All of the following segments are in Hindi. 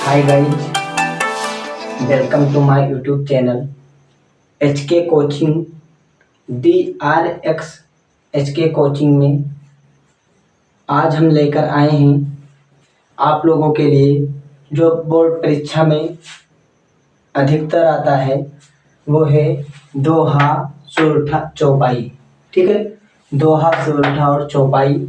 Hi guys, welcome to my YouTube channel H K coaching DRX HK coaching में आज हम लेकर आए हैं आप लोगों के लिए जो बोर्ड परीक्षा में अधिकतर आता है वो है दोहा, सोरठा, चौपाई। ठीक है, दोहा, सोरठा और चौपाई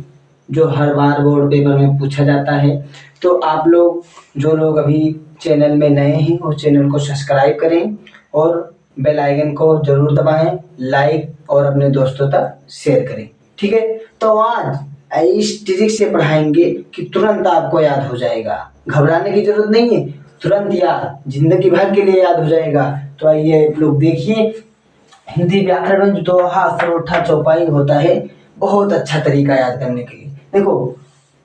जो हर बार बोर्ड पेपर में पूछा जाता है। तो आप लोग जो लोग अभी चैनल में नए हैं वो चैनल को सब्सक्राइब करें और बेल आइकन को जरूर दबाएं, लाइक और अपने दोस्तों तक शेयर करें। ठीक है, तो आज इस ट्रिक से पढ़ाएंगे कि तुरंत आपको याद हो जाएगा। घबराने की जरूरत नहीं है, तुरंत याद, जिंदगी भर के लिए याद हो जाएगा। तो आइए आप लोग देखिए, हिंदी व्याकरण में दोहा, सोरठा, चौपाई होता है बहुत अच्छा तरीका याद करने के लिए। देखो,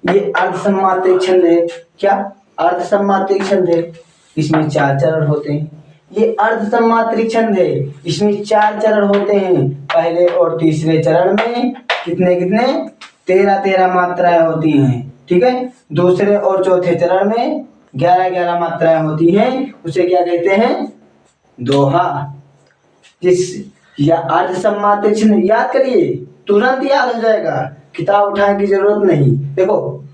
ये अर्धसम्मात्रिक छंद है। क्या अर्धसम्मात्रिक छंद है? इसमें 4 चरण होते हैं। ये अर्धसम्मात्रिक छंद है, इसमें 4 चरण होते हैं। पहले और तीसरे चरण में कितने कितने 13 मात्राएं होती हैं। ठीक है, दूसरे और चौथे चरण में 11 मात्राएं होती हैं। उसे क्या कहते हैं? दोहा। जिस या अर्धसम्मात्रिक छंद याद करिए, तुरंत याद हो जाएगा, किताब उठाने की जरूरत नहीं। देखो,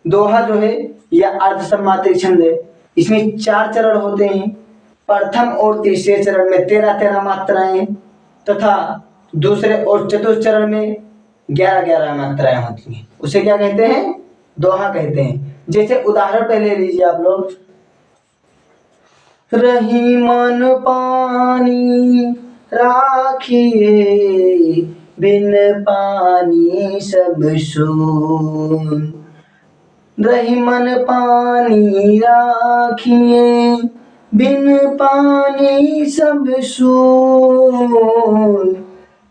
दोहा जो है यह अर्धसम्मात्रिक छंद है। इसमें 4 चरण होते हैं। प्रथम और तीसरे चरण में 13 मात्राएं तथा दूसरे और चतुर्थ चरण में 11 मात्राएं होती हैं। उसे क्या कहते हैं? दोहा कहते हैं। जैसे उदाहरण पे ले लीजिए आप लोग, रही मन पानी राखिए, बिन पानी सब सून। रही मन पानी राखिए, बिन पानी सब सून।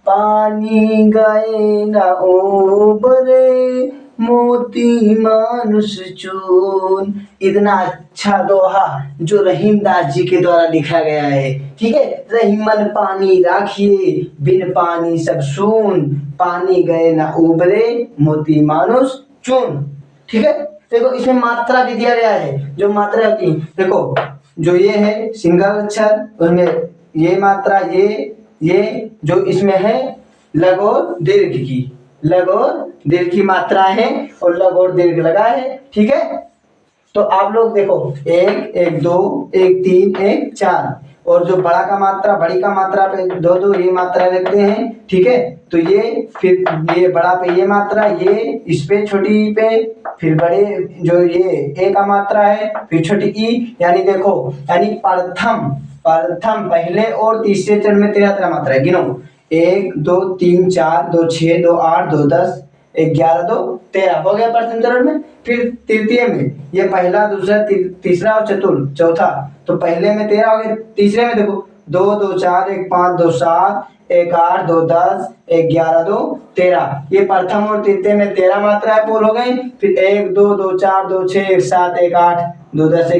पानी गए न ओबरे, मोती मानुष चून। इतना अच्छा दोहा जो रहीमदास जी के द्वारा लिखा गया है। ठीक है, रही मन पानी राखिए, बिन पानी सब सून। पानी गए न उबरे, मोती मानुष चून। ठीक है, देखो इसमें मात्रा भी दिया गया है। जो मात्रा होती है, देखो जो ये है सिंगल अक्षर, उसमें ये मात्रा, ये जो इसमें है लघु और दीर्घ की, लघु और दीर्घ की मात्रा है और लघु और दीर्घ लगा है। ठीक है, तो आप लोग देखो 1, 1, 2, 1, 3, 1, 4 और जो बड़ा का मात्रा, बड़ी का मात्रा पे 2 ये मात्रा रखते हैं। ठीक है, तो ये फिर ये बड़ा पे ये मात्रा, ये इस पे छोटी पे, फिर बड़े जो ये ए का मात्रा है, फिर छोटी ई। यानी देखो, यानी प्रथम पहले और तीसरे चरण में 13 मात्रा है। गिनो, 1, 2, 3, 4, 2, 6, 2, 8, 2, 10, 11, 2, 13 हो गया प्रथम चरण में। फिर तृतीय में ये पहला, दूसरा, तीसरा और चतुर्थ, चौथा। तो पहले में 13 हो गए, तीसरे में देखो 2, 2, 4, 1, 5, 2, 7, 1, 8, 2, 10, 11, 2, 13। ये प्रथम और तृतीय में 13 मात्राएं पूर्ण हो गई। फिर 1, 2, 2, 4, 2, 6, 1, 7, 1, 8, 2, 10,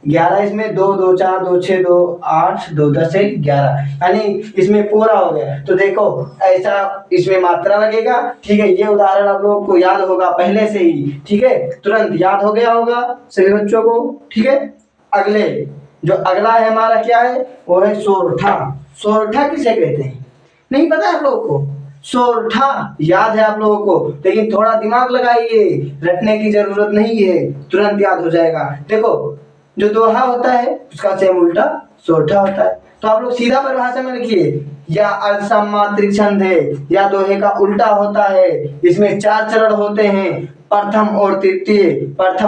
11 इसमें 2, 2, 4, 2, 6, 2, 8, 2, 10, 11, यानी इसमें पूरा हो गया। तो देखो ऐसा इसमें मात्रा लगेगा। ठीक है, ये उदाहरण आप लोगों को याद होगा पहले से ही। ठीक है, तुरंत याद हो गया होगा सभी बच्चों को। ठीक है, अगले जो अगला है हमारा क्या है, वो है सोरठा। सोरठा किसे कहते हैं नहीं पता है आप लोगों को? सोरठा याद है आप लोगों को, लेकिन थोड़ा दिमाग लगाइए, रटने की जरूरत नहीं है, तुरंत याद हो जाएगा। देखो, जो दोहा होता है उसका सेम उल्टा सोरठा होता है। तो आप लोग सीधा परिभाषा में लिखिए, या अर्धसम्मात्रिक छंद है या दोहे का उल्टा होता है। इसमें 4 चरण होते हैं। प्रथम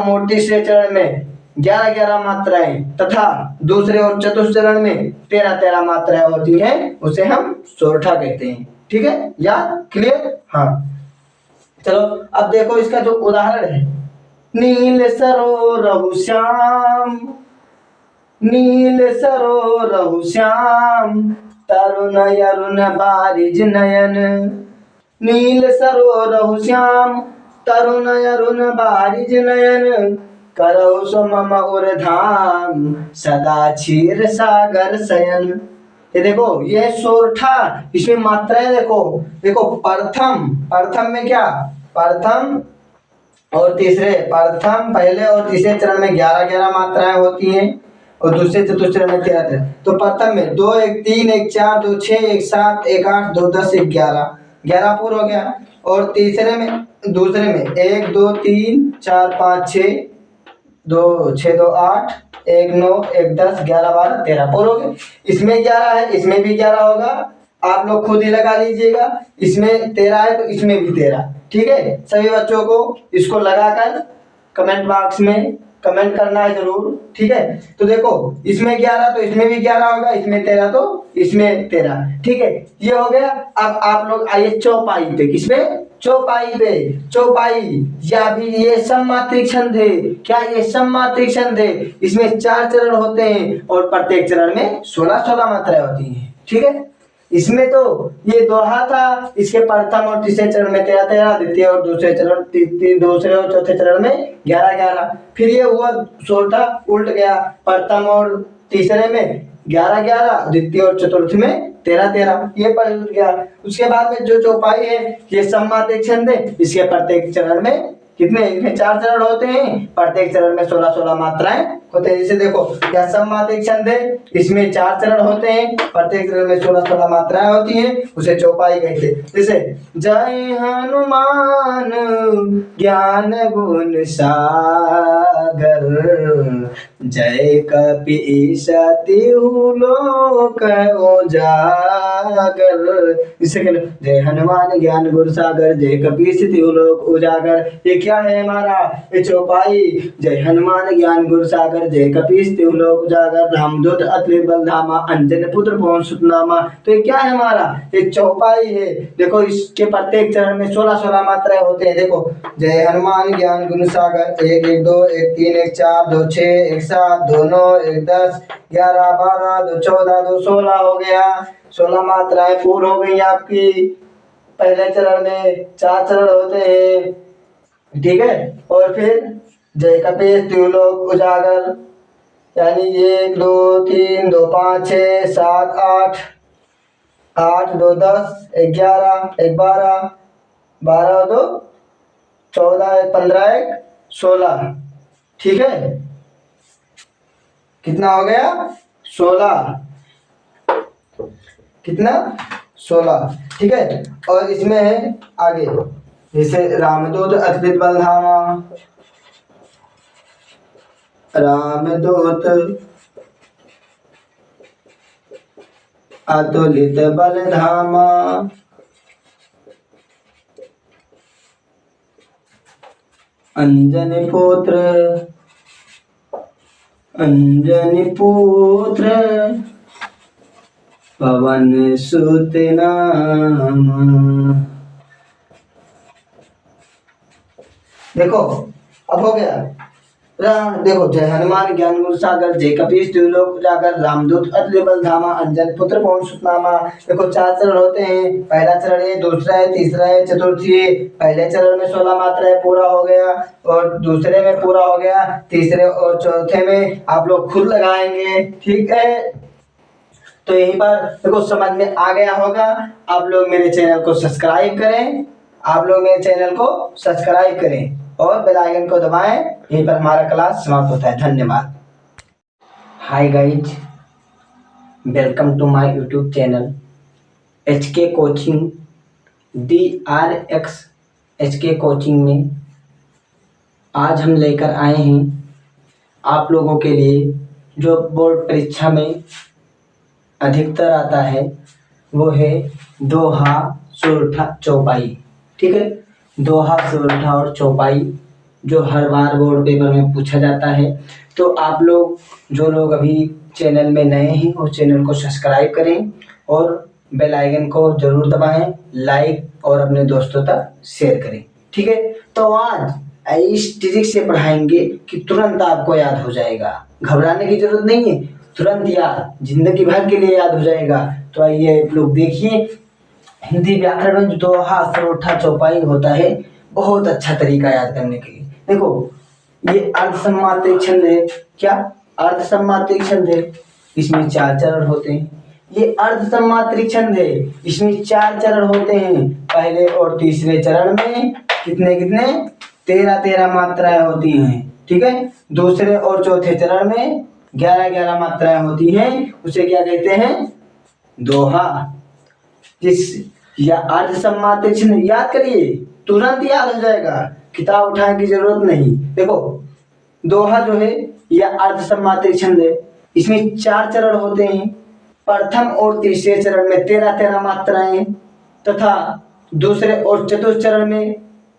और तीसरे चरण में 11 मात्राएं तथा दूसरे और चतुर्थ चरण में 13 मात्राएं होती हैं। उसे हम सोरठा कहते हैं। ठीक है, याद? क्लियर? हाँ, चलो अब देखो इसका जो उदाहरण है, नील सरोरहु श्याम, नील सरोरहु श्याम, तरुण अरुण बारिज नयन। नील सरोरहु श्याम, तरुण अरुण बारिज नयन। करहु सो मम उरधाम, सदा क्षीर सागर शयन। ये देखो, ये है सोरठा। इसमें मात्राएं देखो, प्रथम में क्या, प्रथम और तीसरे प्रथम पहले और तीसरे चरण में 11-11 मात्राएं होती हैं और दूसरे चतुर्थ चरण में 13-13। तो प्रथम में 2 1 3 1 4 2 6 1 7 1 8 2 10 1 11, 11 पूर्ण हो गया। और तीसरे में दूसरे में 1 2 3 4 5 6 2 6 2 8 1 9 1 10 11 12 13 पूर्ण हो गए। इसमें 11 है, इसमें भी 11 होगा, आप लोग खुद ही लगा लीजिएगा। इसमें 13 है तो इसमें भी 13। ठीक है, सभी बच्चों को इसको लगाकर कमेंट बॉक्स में कमेंट करना है जरूर। ठीक है, तो देखो इसमें 11 तो इसमें भी 11 होगा, इसमें 13 तो इसमें 13। ठीक है, ये हो गया। अब आप लोग आइए चौपाई पे। किसमें? चौपाई पे। चौपाई या भी ये सममात्रिक छंद है। क्या ये सममात्रिक छंद है? इसमें 4 चरण होते हैं और प्रत्येक चरण में 16-16 मात्राएं होती हैं। ठीक है, इसमें तो ये दोहा था, इसके प्रथम और तीसरे चरण में 13-13, द्वितीय और दूसरे चरण दूसरे और चौथे चरण में 11-11। फिर ये हुआ 16 उल्ट गया, प्रथम और तीसरे में 11-11, द्वितीय और चतुर्थ में 13-13, ये पलट गया। उसके बाद में जो चौपाई है ये सममात्रिक छंद है। इसके प्रत्येक चरण में कितने? इसमें 4 चरण होते हैं, प्रत्येक चरण में 16-16 मात्राएं होते हैं। जैसे देखो क्या सममात्रिक छंद है, इसमें 4 चरण होते हैं, प्रत्येक चरण में 16-16 मात्राएं होती हैं, उसे चौपाई कहते हैं। जैसे जय हनुमान ज्ञान गुण सागर, जय कपीस तिहु लोक उजागर। इसे जय हनुमान ज्ञान गुण सागर, जय कपीस तिहु लोक उजागर। ये क्या है हमारा? ये चौपाई। जय हनुमान ज्ञान गुण सागर, जय कपीस तिहु लोक उजागर, रामदूत अतुलित बल धामा, अंजनी पुत्र पवन सुत नामा। तो ये क्या है हमारा? ये चौपाई है। देखो इसके प्रत्येक चरण में 16-16 मात्राएं होते हैं। देखो जय हनुमान ज्ञान गुण सागर 1 1 2 1 3 1 4 2 6 1 7 2 9 1 10 11 12 2 14 2 16 हो गया। 16 मात्राएं पूर्ण हो गई आपकी। पहले चरण में 4 चरण होते हैं। ठीक है, और फिर जय कपीस तिहु लोक उजागर, यानी 1 2 3 2 5 6 7 8 8 2 10 1 11 1 12 12 2 14 1 15 1 16। ठीक है, कितना हो गया? 16। कितना? 16। ठीक है, और इसमें है आगे जैसे रामदूत अतुलित बल धामा, रामदूत अतुलित बल धामा, अंजनी पुत्र पवन सुत नामा। देखो अब हो गया। देखो जय हनुमान ज्ञान गुण सागर, जय कपीस तिहु लोक उजागर, रामदूत अतुलित बल धामा, अंजनी पुत्र पवन सुत नामा। देखो 4 चरण होते हैं, पहला चरण है, दूसरा है, तीसरा है, चतुर्थ है। पहले चरण में 16 मात्राएं पूरा हो गया और दूसरे में पूरा हो गया, तीसरे और चौथे में आप लोग खुद लगाएंगे। ठीक है, तो यहीं पर देखो समझ में आ गया होगा। आप लोग मेरे चैनल को सब्सक्राइब करें, आप लोग मेरे चैनल को सब्सक्राइब करें और बेल आइकन को दबाएं। यहीं पर हमारा क्लास समाप्त होता है। धन्यवाद। Hi guys, welcome to my YouTube channel HK coaching DRX HK coaching में आज हम लेकर आए हैं आप लोगों के लिए जो बोर्ड परीक्षा में अधिकतर आता है, वो है दोहा, सोरठा, चौपाई। ठीक है, दोहा, सोरठा और चौपाई जो हर बार बोर्ड पेपर में पूछा जाता है। तो आप लोग जो लोग अभी चैनल में नए हैं वो चैनल को सब्सक्राइब करें और बेल आइकन को जरूर दबाएं, लाइक और अपने दोस्तों तक शेयर करें। ठीक है, तो आज इस ट्रिक से पढ़ाएंगे कि तुरंत आपको याद हो जाएगा, घबराने की जरूरत नहीं है, तुरंत याद, जिंदगी भर के लिए याद हो जाएगा। तो आइए आप लोग देखिए, हिंदी व्याकरण में जो दोहा, सोरठा, चौपाई होता है, बहुत अच्छा तरीका याद करने के लिए। देखो ये अर्धसम्मात्रिक छंद है। क्या? अर्धसम्मात्रिक छंद है, इसमें 4 चरण होते हैं। ये अर्धसम्मात्रिक छंद है, इसमें 4 चरण होते हैं, पहले और तीसरे चरण में कितने कितने 13-13 मात्राएं होती हैं, ठीक है। दूसरे और चौथे चरण में 11-11 मात्राएं होती हैं, उसे क्या कहते हैं? दोहा। जिस या अर्ध सम्मात्रिक छंद याद करिए, तुरंत याद हो जाएगा, किताब उठाने की जरूरत नहीं। देखो दोहा जो है यह अर्ध सम्मात्रिक छंद है, इसमें 4 चरण होते हैं। प्रथम और तीसरे चरण में 13-13 मात्राएं तथा दूसरे और चतुर्थ चरण में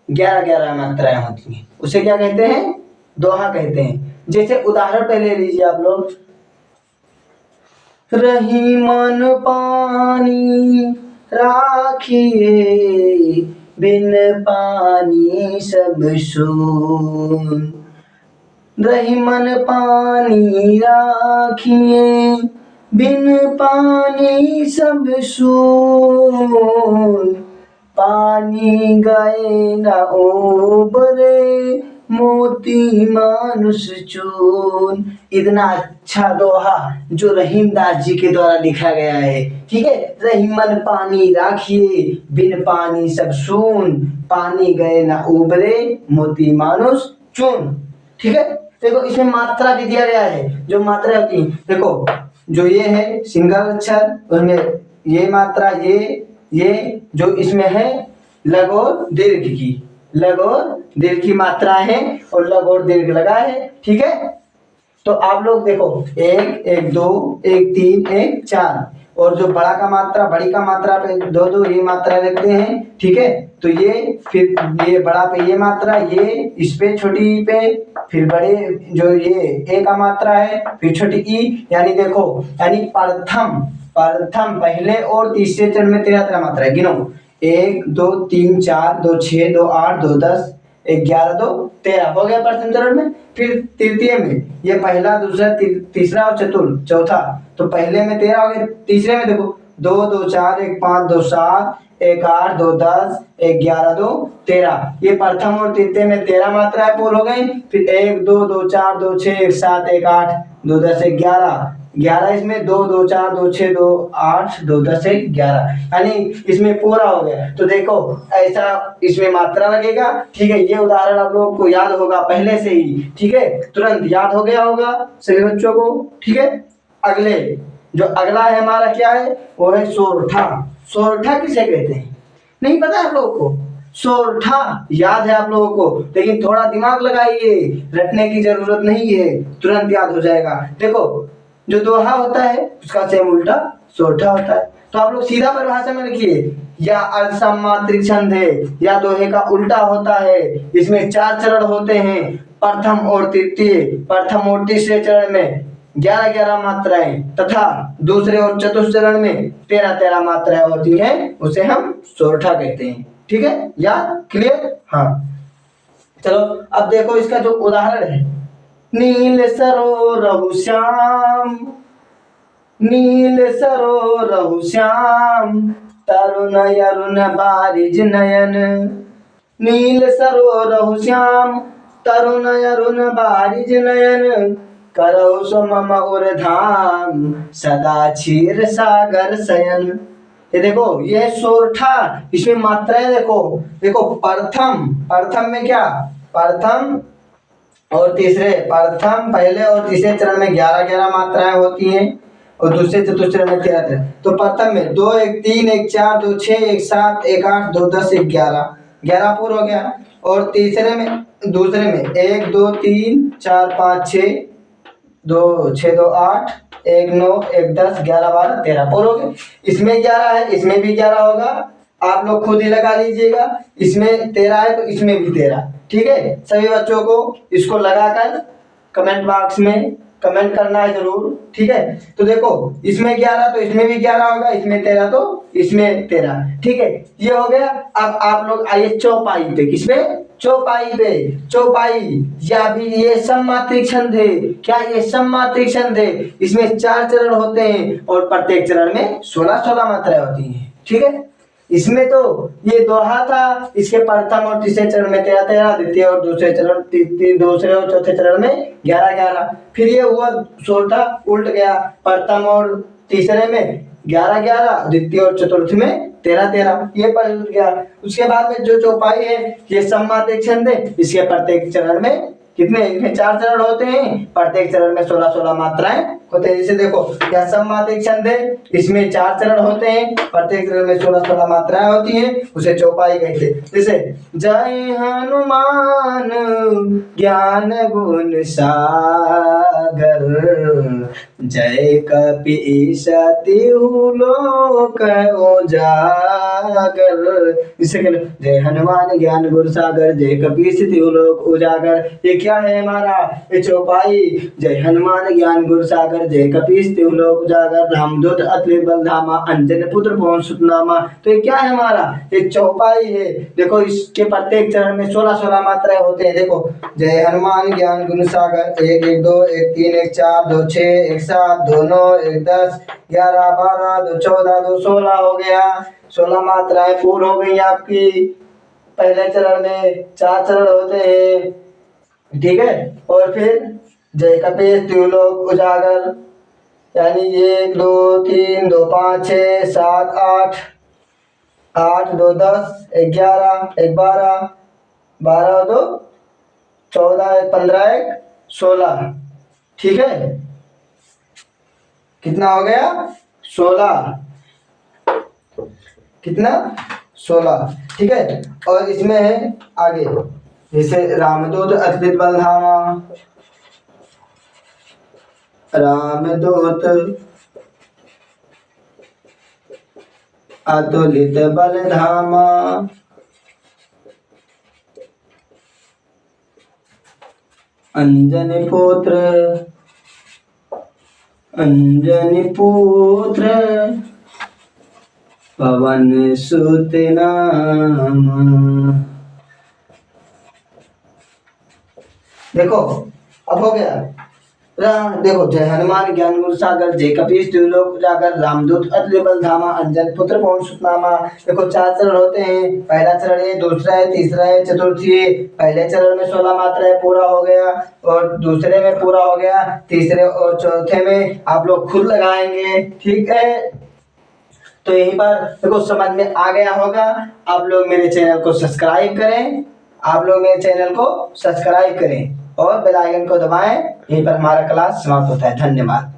11-11 मात्राएं होती हैं, उसे क्या कहते हैं? दोहा कहते हैं। जैसे उदाहरण पे ले लीजिए आप लोग, रही मन पानी राखिए, बिन पानी सब सून। रही मन पानी राखिए, बिन पानी सब सून। पानी गए न ओबरे, मोती मानुष चून। इतना अच्छा दोहा जो रहीमदास जी के द्वारा लिखा गया है, ठीक है। रही मन पानी राखिए, बिन पानी सब सून। पानी गए न उबरे, मोती मानुष चून, ठीक है। देखो इसमें मात्रा भी दिया गया है, जो मात्रा होती है, देखो जो ये है सिंगल अक्षर, उसमें ये मात्रा, ये जो इसमें है लघु और दीर्घ की, लघु और दीर्घ की मात्रा है, और लघु और दीर्घ लगा है, ठीक है। तो आप लोग देखो 1, 1, 2, 1, 3, 1, 4, और जो बड़ा का मात्रा, बड़ी का मात्रा पे 2-2 ये मात्रा रखते हैं, ठीक है। तो ये फिर ये बड़ा पे ये मात्रा, ये इस पे छोटी पे, फिर बड़े जो ये ए का मात्रा है, फिर छोटी ई, यानी देखो यानी प्रथम पहले और तीसरे चरण में 13-13 मात्रा है। गिनो 1, 2, 3, 4, 2, 6, 2, 8, 2, 10, 11, 2, 13 हो गया प्रथम चरण में। फिर तृतीय में ये पहला, दूसरा, तीसरा और चौथा, तो पहले में 13 हो गए। तीसरे में देखो 2, 2, 4, 1, 5, 2, 7, 1, 8, 2, 10, 11, 2, 13। ये प्रथम और तृतीय में 13 मात्राएं पूर्ण हो गई। फिर 1, 2, 2, 4, 2, 6, 1, 7, 1, 8, 2, 10, 11 इसमें 2, 2, 4, 2, 6, 2, 8, 2, 10, 11, यानी इसमें पूरा हो गया। तो देखो ऐसा इसमें मात्रा लगेगा, ठीक है। ये उदाहरण आप लोगों को याद होगा पहले से ही, ठीक है, तुरंत याद हो गया होगा सभी बच्चों को, ठीक है। अगले जो अगला है हमारा क्या है, वो है सोरठा। सोरठा किसे कहते हैं नहीं पता है आप लोगों को? सोरठा याद है आप लोगों को, लेकिन थोड़ा दिमाग लगाइए, रटने की जरूरत नहीं है, तुरंत याद हो जाएगा। देखो जो दोहा होता है उसका सेम उल्टा सोरठा होता है। तो आप लोग सीधा परिभाषा में लिखिए, या अर्ध सम्मात्रिक छंद है या दोहे का उल्टा होता है। इसमें 4 चरण होते हैं, प्रथम और तृतीय, प्रथम और तीसरे चरण में 11-11 मात्राएं तथा दूसरे और चतुर्थ चरण में 13-13 मात्राएं होती हैं, उसे हम सोरठा कहते हैं, ठीक है। याद क्लियर? हाँ चलो अब देखो इसका जो उदाहरण है, नील सरोरहु श्याम, नील सरोरहु श्याम, तरुण अरुण बारिज नयन। नील सरोरहु श्याम, तरुण अरुण बारिज नयन, करौ सो मम उर्धाम, सदा क्षीर सागर शयन। ये देखो ये है सोरठा, इसमें मात्राएं देखो, देखो प्रथम में क्या, प्रथम और तीसरे, प्रथम पहले और तीसरे चरण में 11-11 मात्राएं होती हैं, और दूसरे चतुर्थ चरण में 13। तो प्रथम में 2, 1, 3, 1, 4, 2, 6, 1, 7, 1, 8, 2, 10, 11 पूरा हो गया। और तीसरे में, दूसरे में 1, 2, 3, 4, 5, 6, 2, 6, 2, 8, 1, 9, 1, 10, 11, 12, 13 पूरा हो गए। इसमें 11 है, इसमें भी 11 होगा, आप लोग खुद ही लगा लीजिएगा। इसमें 13 है तो इसमें भी 13, ठीक है। सभी बच्चों को इसको लगाकर कमेंट बॉक्स में कमेंट करना है जरूर, ठीक है। तो देखो इसमें 11 तो इसमें भी 11 होगा, इसमें 13 तो इसमें 13, ठीक है। ये हो गया। अब आप लोग आइए चौपाई पे, किसमें? चौपाई पे। चौपाई या भी ये सम्मात्रिक छंद है। क्या ये सम्मात्रिक छंद है? इसमें 4 चरण होते हैं और प्रत्येक चरण में 16-16 मात्राएं होती हैं, ठीक है। इसमें तो ये दोहा था, इसके प्रथम और तीसरे चरण में 13-13, द्वितीय और दूसरे चरण, दूसरे और चौथे चरण में 11-11। फिर ये हुआ सोरठा, उल्ट गया, प्रथम और तीसरे में 11 11, द्वितीय और चतुर्थ में 13 13, ये पढ़ गया। उसके बाद में जो चौपाई है ये सम्मातिक छंद है। इसके प्रत्येक चरण में कितने, इनमें 4 चरण होते हैं, प्रत्येक चरण में 16 16 मात्राएं होते हैं। जैसे देखो क्या सम्मातिक छंद है, इसमें 4 चरण होते हैं, प्रत्येक चरण में 16 16 मात्राएं होती हैं, उसे चौपाई कहते हैं। जैसे जय हनुमान ज्ञान गुण सागर, जय कपीस तिहु लोक उजागर। इसे जय हनुमान ज्ञान गुण सागर, जय कपीस तिहु लोक उजागर। ये क्या है हमारा, ये चौपाई। जय हनुमान ज्ञान गुण सागर, जय कपीस तिहु लोक उजागर, रामदूत अतुलित बल धामा, अंजनी पुत्र पवन सुत नामा। तो ये क्या है हमारा, ये चौपाई है। देखो इसके प्रत्येक चरण में 16 16 मात्राएं होते हैं। देखो जय हनुमान ज्ञान गुण सागर, 1 1 2 1 3 1 4 2 6 1 7 2 9 1 10 11 12 2 14 2 16 हो गया। 16 मात्राएं पूर्ण हो गई आपकी। पहले चरण में 4 चरण होते हैं, ठीक है। और फिर जय कपीस तिहु लोक उजागर, यानी 1 2 3 2 5 6 7 8 8 2 10 1 11 1 12 12 2 14 1 15 1 16, ठीक है। कितना हो गया, 16, कितना 16, ठीक है। और इसमें है आगे, जैसे रामदूत अतुलित बल धामा, रामदूत अतुलित बल धामा, अंजनी पुत्र पवन सुत नामा। देखो अब हो गया। देखो जय हनुमान ज्ञान गुण सागर, जय कपीस तिहु लोक उजागर, रामदूत अतुलित बल धामा, अंजनी पुत्र पवन सुत नामा। देखो 4 चरण होते हैं, पहला चरण है, दूसरा है, तीसरा है, चतुर्थी है। पहले चरण में 16 मात्राएं पूरा हो गया, और दूसरे में पूरा हो गया, तीसरे और चौथे में आप लोग खुद लगाएंगे, ठीक है। तो यहीं पर देखो समझ में आ गया होगा। आप लोग मेरे चैनल को सब्सक्राइब करें, और बेल आइकन को दबाएं। यहीं पर हमारा क्लास समाप्त होता है। धन्यवाद।